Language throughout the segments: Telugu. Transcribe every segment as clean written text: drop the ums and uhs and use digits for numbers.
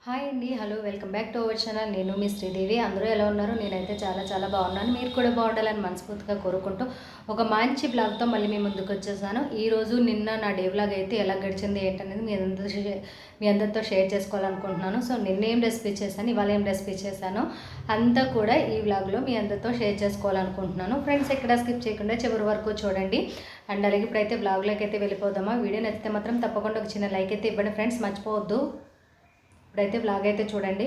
హాయ్ అండి, hello, welcome back to our channel. నేను మీ శ్రీదేవి. అందరూ ఎలా ఉన్నారు? నేనైతే చాలా బాగున్నాను. మీరు కూడా బాగుండాలని మనస్ఫూర్తిగా కోరుకుంటూ ఒక మంచి బ్లాగ్తో మళ్ళీ మీ ముందుకు వచ్చేసాను. ఈరోజు నిన్న నా డే బ్లాగ్ అయితే ఎలా గడిచింది ఏంటనేది మీ అందరితో షేర్ చేసుకోవాలనుకుంటున్నాను. సో నిన్న ఏం రెసిపీ చేశాను, ఇవాళ ఏం రెసిపీ చేశాను అంతా కూడా ఈ బ్లాగ్లో మీ అందరితో షేర్ చేసుకోవాలనుకుంటున్నాను. ఫ్రెండ్స్, ఎక్కడ స్కిప్ చేయకుండా చివరి వరకు చూడండి. అండ్ అలాగే ఇప్పుడైతే బ్లాగ్లోకి అయితే వెళ్ళిపోదామా. వీడియో నచ్చితే మాత్రం తప్పకుండా ఒక చిన్న లైక్ అయితే ఇవ్వండి ఫ్రెండ్స్, మర్చిపోవద్దు. ఇప్పుడైతే బ్లాగ్ అయితే చూడండి.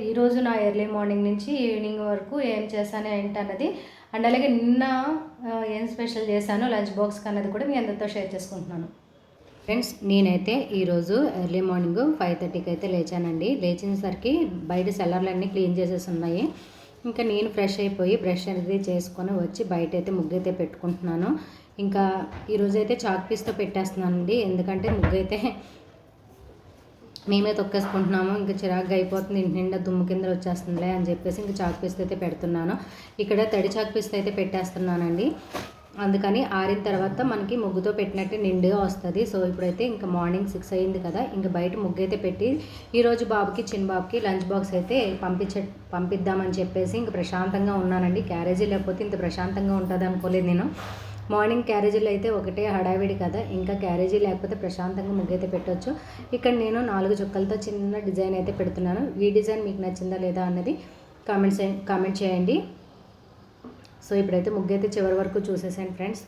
ఈరోజు నా ఎర్లీ మార్నింగ్ నుంచి ఈవినింగ్ వరకు ఏం చేశాను ఏంటన్నది, అండ్ అలాగే నిన్న ఏం స్పెషల్ చేశానో లంచ్ బాక్స్కి అన్నది కూడా మీ అందరితో షేర్ చేసుకుంటున్నాను. ఫ్రెండ్స్, నేనైతే ఈరోజు ఎర్లీ మార్నింగ్ 5:30కి అయితే లేచానండి. లేచినసరికి బయట సెల్లర్లన్నీ క్లీన్ చేసేసి ఉన్నాయి. ఇంకా నేను ఫ్రెష్ అయిపోయి బ్రష్ అనేది చేసుకొని వచ్చి బయట అయితే ముగ్గు అయితే పెట్టుకుంటున్నాను. ఇంకా ఈరోజైతే చాక్ పీస్తో పెట్టేస్తున్నానండి, ఎందుకంటే ముగ్గు అయితే మేమే తొక్కేసుకుంటున్నాము. ఇంకా చిరాగ్గా అయిపోతుంది, ఇంటి నిండా దుమ్ము కింద వచ్చేస్తుందిలే అని చెప్పేసి ఇంకా చాక్ పీస్ అయితే పెడుతున్నాను. ఇక్కడ తడి చాక్ పీస్ అయితే పెట్టేస్తున్నానండి. అందుకని ఆరిన తర్వాత మనకి ముగ్గుతో పెట్టినట్టు నిండుగా వస్తుంది. సో ఇప్పుడైతే ఇంకా మార్నింగ్ 6 అయింది కదా, ఇంకా బయట ముగ్గు అయితే పెట్టి ఈరోజు చిన్న బాబుకి లంచ్ బాక్స్ అయితే పంపిద్దామని చెప్పేసి ఇంకా ప్రశాంతంగా ఉన్నానండి. క్యారేజీ లేకపోతే ఇంత ప్రశాంతంగా ఉంటుంది అనుకోలేదు నేను. మార్నింగ్ క్యారేజీలు అయితే ఒకటే హడావిడి కదా, ఇంకా క్యారేజీ లేకపోతే ప్రశాంతంగా ముగ్గైతే పెట్టవచ్చు. ఇక్కడ నేను 4 చుక్కలతో చిన్న డిజైన్ అయితే పెడుతున్నాను. ఈ డిజైన్ మీకు నచ్చిందా లేదా అన్నది కామెంట్ చేయండి. సో ఇప్పుడైతే ముగ్గైతే చివరి వరకు చూసేసాను ఫ్రెండ్స్.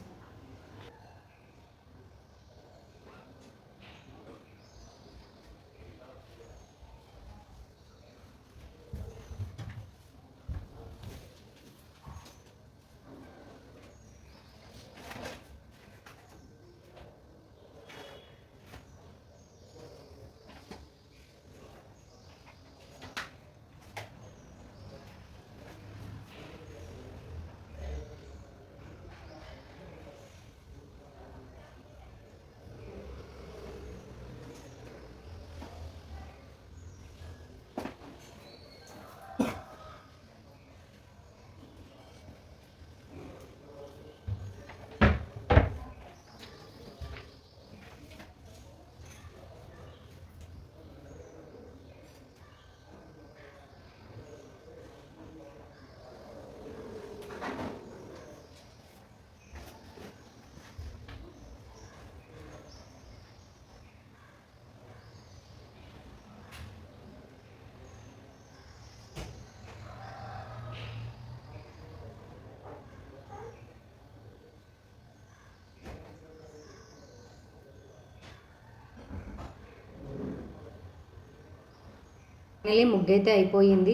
ఫైనల్లీ ముగ్గు అయితే అయిపోయింది.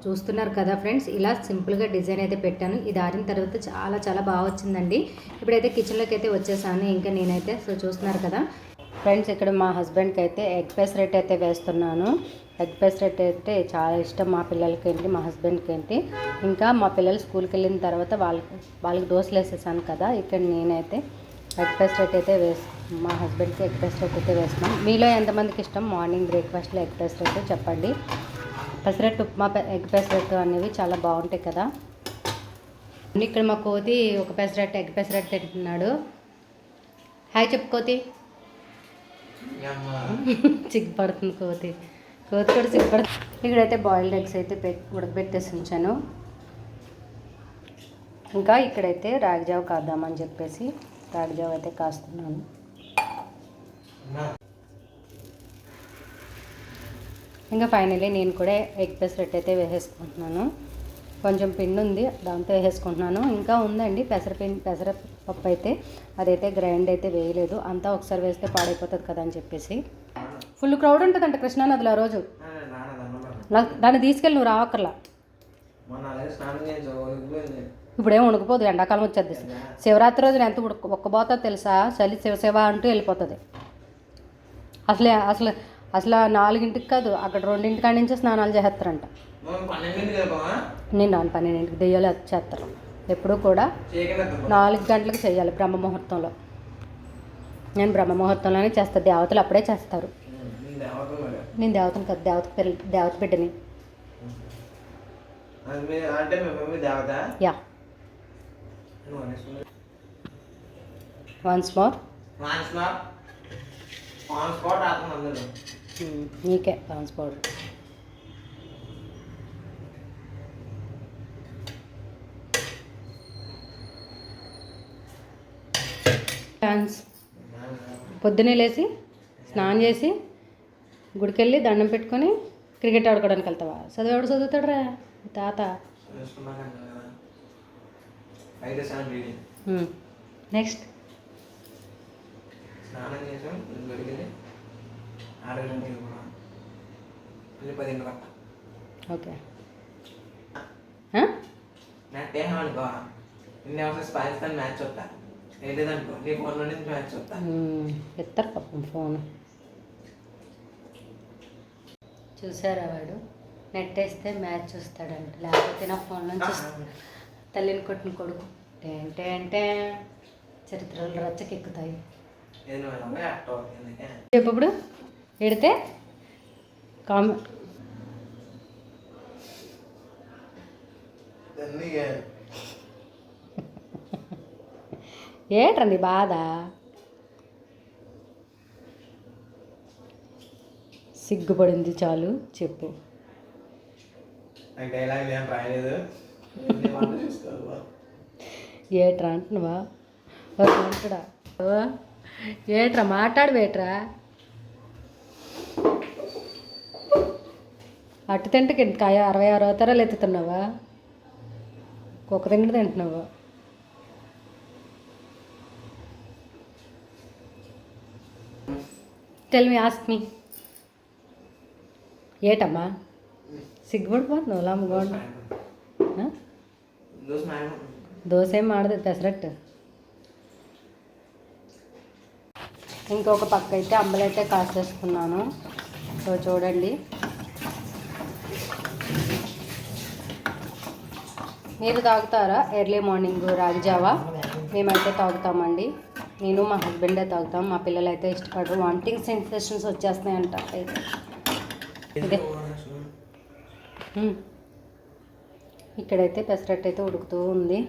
చూస్తున్నారు కదా ఫ్రెండ్స్, ఇలా సింపుల్గా డిజైన్ అయితే పెట్టాను. ఇది ఆరిన తర్వాత చాలా బాగా వచ్చిందండి. ఇప్పుడైతే కిచెన్లోకి అయితే వచ్చేసాను ఇంకా నేనైతే. సో చూస్తున్నారు కదా ఫ్రెండ్స్, ఇక్కడ మా హస్బెండ్కి అయితే ఎగ్ పెసరట్ అయితే వేస్తున్నాను. ఎగ్ పెసరట్ అయితే చాలా ఇష్టం మా పిల్లలకి ఏంటి, మా హస్బెండ్కి ఏంటి. ఇంకా మా పిల్లలు స్కూల్కి వెళ్ళిన తర్వాత వాళ్ళకి దోశలు వేసేసాను కదా, ఇక్కడ నేనైతే ఎగ్ పెసరట్ అయితే మా హస్బెండ్కి ఎగ్ పెసరట్ అయితే వేస్తున్నాం. మీలో ఎంతమందికి ఇష్టం మార్నింగ్ బ్రేక్ఫాస్ట్లో ఎగ్ పెసరట్ చెప్పండి. పెసరట్ ఉప్మా, ఎగ్ పెసరట్ అనేవి చాలా బాగుంటాయి కదా. ఇక్కడ మా కోతి ఒక పెసరట్ ఎగ్ పెసరట్ తింటున్నాడు. హాయ్ చెప్పు కోతి. చిగ్గుపడుతుంది కోతి కూడా చిగ్గుపడుతుంది. ఇక్కడైతే బాయిల్డ్ ఎగ్స్ అయితే ఉడకబెట్టేసి ఉంచాను. ఇంకా ఇక్కడైతే రాగిజావ కాద్దామని చెప్పేసి రాగిజావ అయితే కాస్తున్నాను. ఇంకా ఫైనల్లీ నేను కూడా ఎగ్ పెసరట్ అయితే వేసేసుకుంటున్నాను. కొంచెం పిండి ఉంది, దాంతో వేసేసుకుంటున్నాను. ఇంకా ఉందండి పెసరపప్పు అయితే, అదైతే గ్రైండ్ అయితే వేయలేదు. అంతా ఒకసారి వేస్తే పాడైపోతుంది కదా అని చెప్పేసి. ఫుల్ క్రౌడ్ ఉంటుందంట కృష్ణానదిలో ఆ రోజు. దాన్ని తీసుకెళ్ళి నువ్వు రావక్కర్లా. ఇప్పుడేం ఉడకపోదు, ఎండాకాలం వచ్చేది. శివరాత్రి రోజున ఎంత ఉక్కబోతుందో తెలుసా, చలి శివశివ అంటూ వెళ్ళిపోతుంది. అసలు 4ంటికి కాదు, అక్కడ 2ంటి కాడి నుంచే స్నానాలు చేస్తారంట. నేను 12ంటికి దెయ్యాలు చేస్తారు. ఎప్పుడు కూడా 4 గంటలకు చేయాలి బ్రహ్మముహూర్తంలో. నేను బ్రహ్మముహూర్తంలోనే చేస్తాను, దేవతలు అప్పుడే చేస్తారు. నేను దేవతను కాదు, దేవత బిడ్డని. యా, వన్స్ మోర్ నీకే పాన్స్ పౌడర్. డాన్స్ పొద్దున్నే లేచి స్నానం చేసి గుడికెళ్ళి దండం పెట్టుకొని క్రికెట్ ఆడుకోవడానికి వెళ్తావా? చదివాడు చదువుతాడు రా తాత. Next okay. ఎత్తారు పాపం ఫోన్. చూసారా వాడు నెట్ వేస్తే మ్యాచ్ చూస్తాడంట, లేకపోతే నా ఫోన్ నుంచి తల్లిని కొట్టిన కొడుకు ఏంటే అంటే చరిత్రలు రచ్చకెక్కుతాయి. చెప్పప్పుడు ఎడితే కామెంట్ ఏట్రండి బాధ? సిగ్గుపడింది చాలు చెప్పు. ఏట్రా అంటున్నావా? అంటుడా ఏట్రా మాట్లాడవేట్రా? అట్టు తింటకి కాయ 66 అవతారాలు ఎత్తుతున్నావా? కుక్క తిండి తింటున్నావా? Tell me, ask me. ఏటమ్మా సిగ్గుపడిపోతున్నావు? లామ్మగోండ దోశ ఏం ఆడదు, పెసరట్టు. ఇంకొక పక్క అయితే అంబలైతే కాసేసుకున్నాను. సో చూడండి, మీరు తాగుతారా ఎర్లీ మార్నింగ్ రాగి జావా? మేమైతే తాగుతామండి. నేను మా హస్బెండే తాగుతాం. మా పిల్లలు అయితే ఇష్టపడరు, వామిటింగ్ సెన్సేషన్స్ వచ్చేస్తున్నాయంట. అయితే ఇదే ఇక్కడైతే పెసరట్టు అయితే ఉడుకుతూ ఉంది.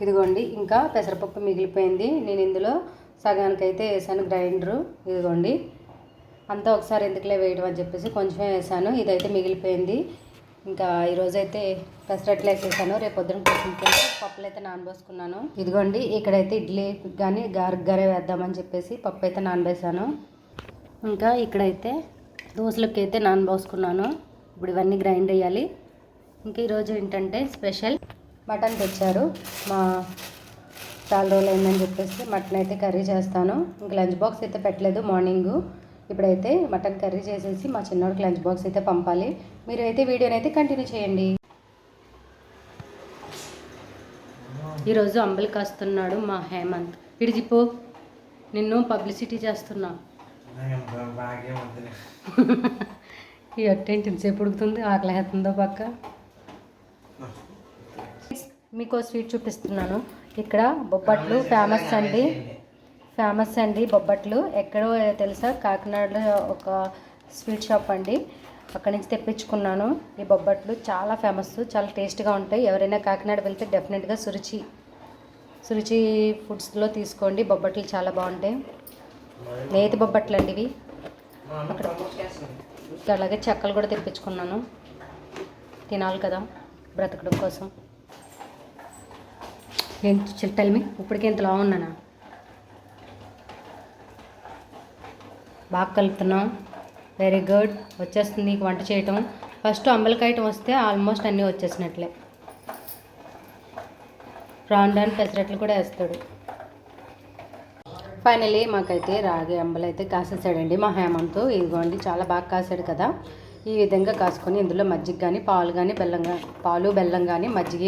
ఇదిగోండి, ఇంకా పెసరపప్పు మిగిలిపోయింది. నేను ఇందులో సగానికైతే వేసాను గ్రైండరు. ఇదిగోండి, అంతా ఒకసారి ఎందుకులే వేయడం అని చెప్పేసి కొంచెమే వేసాను. ఇదైతే మిగిలిపోయింది. ఇంకా ఈరోజైతే పెసరట్లు వేసేసాను. రేపు పొద్దున కోసం పప్పులు అయితే నానబోసుకున్నాను. ఇదిగోండి, ఇక్కడైతే ఇడ్లీ కానీ గరే వేద్దామని చెప్పేసి పప్పు అయితే నానబేసాను. ఇంకా ఇక్కడైతే దోశలకి అయితే నానబోసుకున్నాను. ఇప్పుడు ఇవన్నీ గ్రైండ్ వేయాలి. ఇంకా ఈరోజు ఏంటంటే స్పెషల్ మటన్ తెచ్చారు. మా చాలా రోజులు అయిందని చెప్పేసి మటన్ అయితే కర్రీ చేస్తాను. ఇంక లంచ్ బాక్స్ అయితే పెట్టలేదు మార్నింగు. ఇప్పుడైతే మటన్ కర్రీ చేసేసి మా చిన్నోడికి లంచ్ బాక్స్ అయితే పంపాలి. మీరు అయితే వీడియోని అయితే కంటిన్యూ చేయండి. ఈరోజు అంబలి కాస్తున్నాడు మా హేమంత్. ఇడిజిపో, నిన్ను పబ్లిసిటీ చేస్తున్నా. ఈ అట్టేంటి ఇంతసేపు ఉడుకుతుంది, ఆకలేస్తుందో పక్క. మీకు స్వీట్ చూపిస్తున్నాను. ఇక్కడ బొబ్బట్లు ఫేమస్ అండి బొబ్బట్లు. ఎక్కడో తెలుసా, కాకినాడలో ఒక స్వీట్ షాప్ అండి, అక్కడి నుంచి తెప్పించుకున్నాను. ఈ బొబ్బట్లు చాలా ఫేమస్, చాలా టేస్ట్గా ఉంటాయి. ఎవరైనా కాకినాడ వెళ్తే డెఫినెట్గా సురుచి ఫుడ్స్లో తీసుకోండి. బొబ్బట్లు చాలా బాగుంటాయి. నేతి బొబ్బట్లు అండి ఇవి. అక్కడ అలాగే చెక్కలు కూడా తెప్పించుకున్నాను, తినాలి కదా బ్రతకడం కోసం. ఏం చిట్టల్మి ఇప్పటికే ఇంతలా ఉన్నానా? బాగా కలుపుతున్నాం. Very good. వచ్చేస్తుంది నీకు వంట చేయటం. ఫస్ట్ అంబలికాయటం వస్తే ఆల్మోస్ట్ అన్నీ వచ్చేసినట్లే. రాండాన్ పెసరట్లు కూడా వేస్తాడు. ఫైనలీ మాకైతే రాగి అంబలి అయితే కాసేసాడండి మా హేమంత్. ఇదిగోండి, చాలా బాగా కాసాడు కదా. ఈ విధంగా కాసుకొని ఇందులో మజ్జిగ కానీ పాలు బెల్లం కానీ మజ్జిగ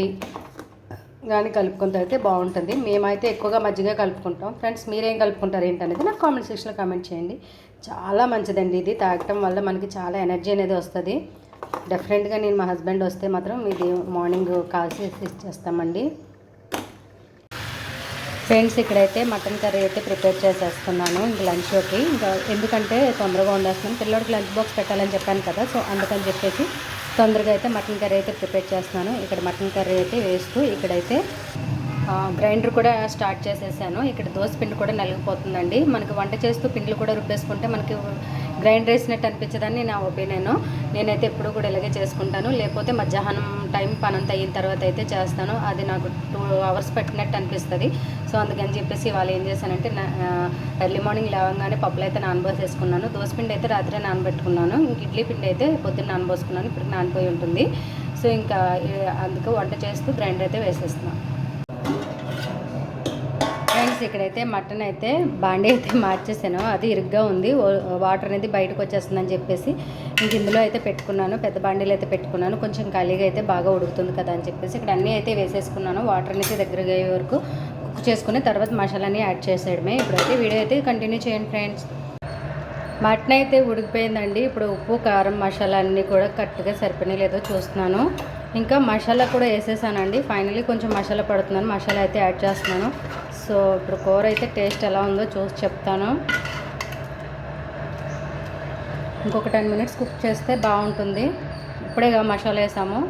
కానీ కలుపుకుంటూ అయితే బాగుంటుంది. మేమైతే ఎక్కువగా మజ్జిగ కలుపుకుంటాం. ఫ్రెండ్స్, మీరేం కలుపుకుంటారు ఏంటనేది నాకు కామెంట్ సెక్షన్లో కామెంట్ చేయండి. చాలా మంచిదండి ఇది. తాగటం వల్ల మనకి చాలా ఎనర్జీ అనేది వస్తుంది. డెఫినెట్గా నేను మా హస్బెండ్ వస్తే మాత్రం ఇది మార్నింగ్ కాల్సి ఇచ్చేస్తామండి. ఫ్రెండ్స్, ఇక్కడైతే మటన్ కర్రీ అయితే ప్రిపేర్ చేసేస్తున్నాను ఇంక లంచ్లోకి. ఇంకా ఎందుకంటే తొందరగా వండేస్తున్నాను, పిల్లోడికి లంచ్ బాక్స్ పెట్టాలని చెప్పాను కదా. సో అందుకని చెప్పేసి తొందరగా అయితే మటన్ కర్రీ అయితే ప్రిపేర్ చేస్తున్నాను. ఇక్కడ మటన్ కర్రీ అయితే వేస్తూ ఇక్కడైతే గ్రైండర్ కూడా స్టార్ట్ చేసేసాను. ఇక్కడ దోశ పిండి కూడా నలిగిపోతుందండి. మనకి వంట చేస్తూ పిండిలు కూడా రుబ్బేసుకుంటే మనకి గ్రైండ్ వేసినట్టు అనిపించదని నా ఒపీనియన్. నేనైతే ఎప్పుడు కూడా ఇలాగే చేసుకుంటాను. లేకపోతే మధ్యాహ్నం టైం పనంత అయిన తర్వాత అయితే చేస్తాను. అది నాకు 2 hours పెట్టినట్టు అనిపిస్తుంది. సో అందుకని చెప్పేసి ఇవాళ ఏం చేశానంటే ఎర్లీ మార్నింగ్ లేవగానే పప్పులు అయితే నానబోసేసుకున్నాను. దోసపిండి అయితే రాత్రే నానబెట్టుకున్నాను. ఇంక ఇడ్లీ పిండి అయితే పొద్దున్న నానబోసుకున్నాను. ఇప్పుడు నానిపోయి ఉంటుంది. సో ఇంకా అందుకు వంట చేస్తూ గ్రైండర్ అయితే వేసేస్తున్నాను. ఫ్రెండ్స్ ఇక్కడైతే మటన్ అయితే బాండీ అయితే మార్చేసాను. అది ఇరుగ్గా ఉంది, వాటర్ అనేది బయటకు వచ్చేస్తుందని చెప్పేసి ఇంక ఇందులో అయితే పెట్టుకున్నాను. పెద్ద బాండీలు అయితే పెట్టుకున్నాను. కొంచెం ఖాళీగా అయితే బాగా ఉడుకుతుంది కదా అని చెప్పేసి ఇక్కడ అన్నీ అయితే వేసేసుకున్నాను. వాటర్ అనేది దగ్గరగా అయ్యే వరకు కుక్ చేసుకుని తర్వాత మసాలాని యాడ్ చేసేయడమే. ఇప్పుడైతే వీడియో అయితే కంటిన్యూ చేయండి ఫ్రెండ్స్. మటన్ అయితే ఉడికిపోయిందండి. ఇప్పుడు ఉప్పు కారం మసాలా అన్నీ కూడా కరెక్ట్గా సరిపోయినా లేదో చూస్తున్నాను. ఇంకా మసాలా కూడా వేసేసానండి. ఫైనల్లీ కొంచెం మసాలా పడుతున్నాను. మసాలా అయితే యాడ్ చేస్తున్నాను. సో ఇప్పుడు కూర అయితే టేస్ట్ ఎలా ఉందో చూసి చెప్తాను. ఇంకొక 10 minutes కుక్ చేస్తే బాగుంటుంది. ఇప్పుడే మసాలా వేసాము.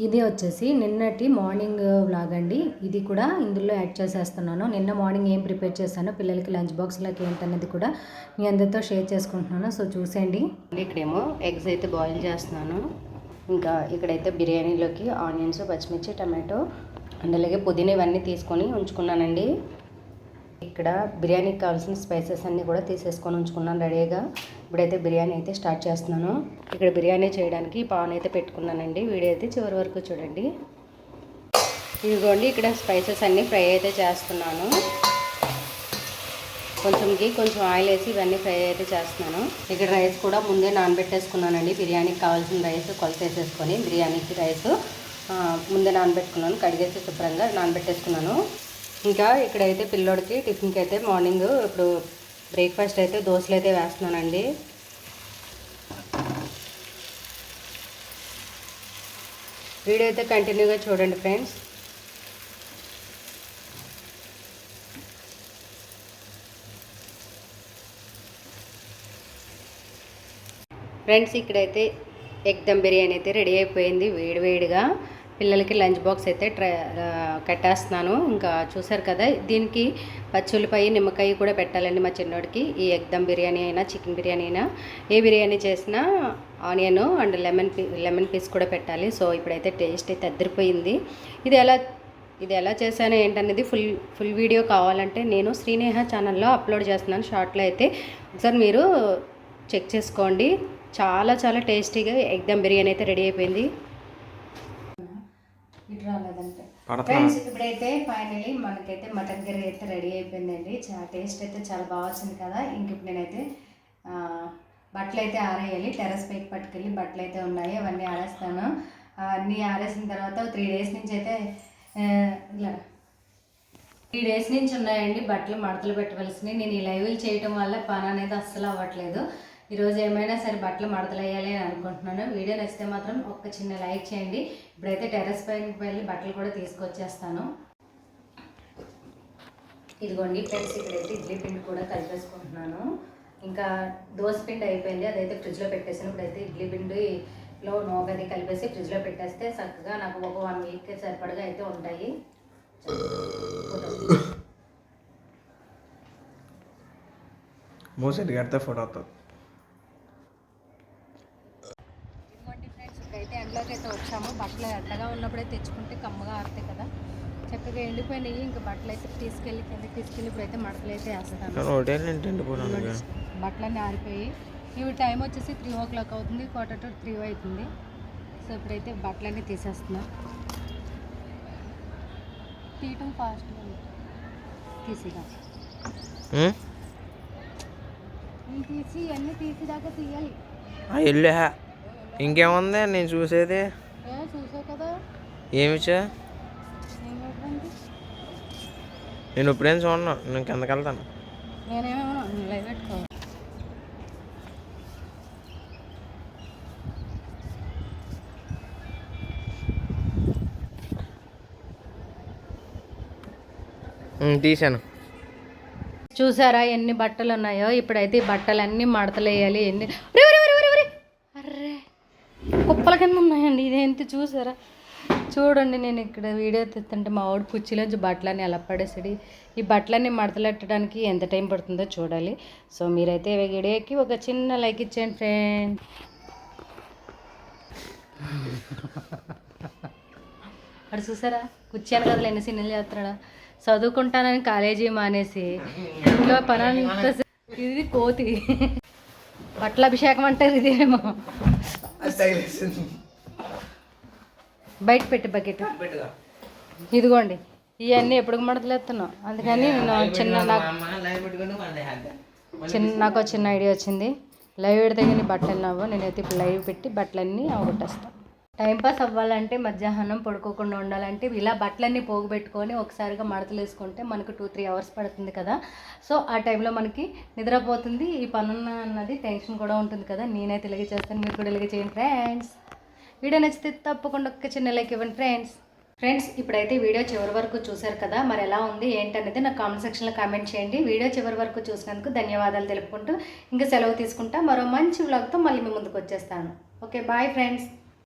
ఇది వచ్చేసి నిన్నటి మార్నింగ్ వ్లాగ్ అండి. ఇది కూడా ఇందులో యాడ్ చేసేస్తున్నాను. నిన్న మార్నింగ్ ఏం ప్రిపేర్ చేశానో పిల్లలకి లంచ్ బాక్స్లోకి ఏంటనేది కూడా మీ అందరితో షేర్ చేసుకుంటున్నాను. సో చూసేయండి. ఇక్కడేమో ఎగ్స్ అయితే బాయిల్ చేస్తున్నాను. ఇంకా ఇక్కడైతే బిర్యానీలోకి ఆనియన్స్, పచ్చిమిర్చి, టమాటో అండ్ అలాగే పుదీనా ఇవన్నీ తీసుకొని ఉంచుకున్నానండి. ఇక్కడ బిర్యానీకి కావాల్సిన స్పైసెస్ అన్నీ కూడా తీసేసుకొని ఉంచుకున్నాను రెడీగా. ఇప్పుడైతే బిర్యానీ అయితే స్టార్ట్ చేస్తున్నాను. ఇక్కడ బిర్యానీ చేయడానికి పాన్ అయితే పెట్టుకున్నానండి. వీడియో అయితే చివరి వరకు చూడండి. ఇదిగోండి ఇక్కడ స్పైసెస్ అన్నీ ఫ్రై అయితే చేస్తున్నాను. కొంచెం గీ, కొంచెం ఆయిల్ వేసి ఇవన్నీ ఫ్రై అయితే చేస్తున్నాను. ఇక్కడ రైస్ కూడా ముందే నానబెట్టేసుకున్నానండి. బిర్యానీకి కావాల్సిన రైస్ కొలత వేసేసుకొని బిర్యానీకి రైస్ ముందే నానబెట్టుకున్నాను. కడిగేసి శుభ్రంగా నానబెట్టేసుకున్నాను. ఇంకా ఇక్కడైతే పిల్లోడికి టిఫిన్కి అయితే మార్నింగ్ ఇప్పుడు బ్రేక్ఫాస్ట్ అయితే దోశలు అయితే వేస్తున్నానండి. వీడియో అయితే కంటిన్యూగా చూడండి ఫ్రెండ్స్. ఫ్రెండ్స్ ఇక్కడైతే ఎగ్ దమ్ బిర్యానీ అయితే రెడీ అయిపోయింది. వేడివేడిగా పిల్లలకి లంచ్ బాక్స్ అయితే కట్టేస్తున్నాను. ఇంకా చూసారు కదా, దీనికి పచ్చుల్లిపాయ, నిమ్మకాయ కూడా పెట్టాలండి మా చిన్నోడికి. ఈ ఎగ్ దమ్ బిర్యానీ అయినా చికెన్ బిర్యానీ అయినా ఏ బిర్యానీ చేసినా ఆనియన్ అండ్ లెమన్ పీస్ కూడా పెట్టాలి. సో ఇప్పుడైతే టేస్ట్ అయితే అద్దరిపోయింది. ఇది ఎలా చేశాను ఏంటనేది ఫుల్ వీడియో కావాలంటే నేను శ్రీనేహ ఛానల్లో అప్లోడ్ చేస్తున్నాను. షార్ట్లో అయితే ఒకసారి మీరు చెక్ చేసుకోండి. చాలా చాలా టేస్టీగా ఎగ్ దమ్ బిర్యానీ అయితే రెడీ అయిపోయింది. ఇటు రాలేదంటే ఫ్రెండ్స్ ఇప్పుడైతే ఫైనలీ మనకైతే మటన్ కర్రీ అయితే రెడీ అయిపోయిందండి. టేస్ట్ అయితే చాలా బాగా వచ్చింది కదా. ఇంక ఇప్పుడు నేనైతే బట్టలు అయితే ఆరేయాలి. టెర్రస్ పైకి పట్టుకెళ్ళి బట్టలు అయితే ఉన్నాయి, అవన్నీ ఆరేస్తాను. అన్నీ ఆరేసిన తర్వాత 3 days నుంచి అయితే ఇలా 3 days నుంచి ఉన్నాయండి బట్టలు మడతలు పెట్టవలసినవి. నేను ఈ లైవ్లు చేయటం వల్ల పని అనేది అస్సలు అవ్వట్లేదు. ఈరోజు ఏమైనా సరే బట్టలు మడతలు వేయాలి అని అనుకుంటున్నాను. వీడియో నచ్చితే మాత్రం ఒక చిన్న లైక్ చేయండి. ఇప్పుడైతే టెర్రస్ పైకి వెళ్ళి బట్టలు కూడా తీసుకొచ్చేస్తాను. ఇదిగోండి ఫ్రెండ్స్ ఇక్కడైతే ఇడ్లీ పిండి కూడా కలిపేసుకుంటున్నాను. ఇంకా దోశ పిండి అయిపోయింది, అదైతే ఫ్రిడ్జ్లో పెట్టేసాను. ఇప్పుడైతే ఇడ్లీ పిండిలో నోగది కలిపేసి ఫ్రిడ్జ్లో పెట్టేస్తే చక్కగా నాకు ఒక 1 week సరిపడగా అయితే ఉంటాయి. ఫోటో అయితే ఎండలోకి అయితే వచ్చాము. బట్టలు ఎండగా ఉన్నప్పుడే తెచ్చుకుంటే కమ్మగా ఆరుతాయి కదా. చక్కగా ఎండిపోయినాయి. ఇంకా బట్టలు అయితే తీసుకెళ్ళి కిందకి తీసుకెళ్ళి ఇప్పుడైతే మడతలు అయితే వేస్తాను. బట్టలన్నీ ఆరిపోయి ఇవి టైం వచ్చేసి 3 o'clock అవుతుంది. 2:45 అవుతుంది. సో ఇప్పుడైతే బట్టలన్నీ తీసేస్తున్నా. తీయటం ఫాస్ట్గా తీసిగా తీసి అన్నీ తీసిదాకా తీయాలి. ఇంకేముంది నేను చూసేది? చూసావు కదా ఏమిచ్చా? నేను ఇప్పుడేం చూడను, నేను కిందకి వెళ్తాను. నేనేమో లైవ్ పెట్టుకో. తీసాను. చూసారా ఎన్ని బట్టలు ఉన్నాయో. ఇప్పుడైతే ఈ బట్టలన్నీ మడతలు వేయాలి. అర్రే కుప్పల కింద ఉన్నాయండి. ఇదేంటి చూసారా, చూడండి నేను ఇక్కడ వీడియో తీస్తుంటే మా వాడు కుర్చీలోంచి బట్టలన్నీ ఎలా పడేసాడు. ఈ బట్టలన్నీ మడతలెట్టడానికి ఎంత టైం పడుతుందో చూడాలి. సో మీరైతే వీడియోకి ఒక చిన్న లైక్ ఇచ్చేయండి ఫ్రెండ్. అడు చూసారా కూర్చాను కదా ఎన్ని సినిమాలు చేస్తున్నాడా. చదువుకుంటానని కాలేజీ మానేసి ఇంట్లో పని అంతా ఇది కోతి బట్టల అభిషేకం అంటారు ఇదేమో. బయట పెట్టి బకెట్ ఇదిగోండి ఇవన్నీ ఎప్పుడు మడతలేస్తున్నావు. అందుకని నేను నాకు చిన్న ఐడియా వచ్చింది. లైవ్ పెడితే కానీ బట్టలు నవ్వు. నేనైతే ఇప్పుడు లైవ్ పెట్టి బట్టలన్నీ అవగొట్టేస్తాను. టైంపాస్ అవ్వాలంటే మధ్యాహ్నం పడుకోకుండా ఉండాలంటే ఇలా బట్టలన్నీ పోగుపెట్టుకొని ఒకసారిగా మడతలు వేసుకుంటే మనకు 2-3 అవర్స్ పడుతుంది కదా. సో ఆ టైంలో మనకి నిద్రపోతుంది. ఈ పనున్న అన్నది టెన్షన్ కూడా ఉంటుంది కదా. నేనైతే ఇలాగే చేస్తాను, మీరు కూడా ఇలాగే చేయండి ఫ్రెండ్స్. వీడియో నచ్చితే తప్పకుండా ఒక చిన్న లైక్ ఇవ్వండి ఫ్రెండ్స్. ఇప్పుడైతే వీడియో చివరి వరకు చూశారు కదా. మరి ఎలా ఉంది ఏంటనేది నాకు కామెంట్ సెక్షన్లో కామెంట్ చేయండి. వీడియో చివరి వరకు చూసినందుకు ధన్యవాదాలు తెలుపుకుంటూ ఇంకా సెలవు తీసుకుంటా. మరో మంచి వ్లాగ్తో మళ్ళీ మీ ముందుకు వచ్చేస్తాను. Okay bye friends.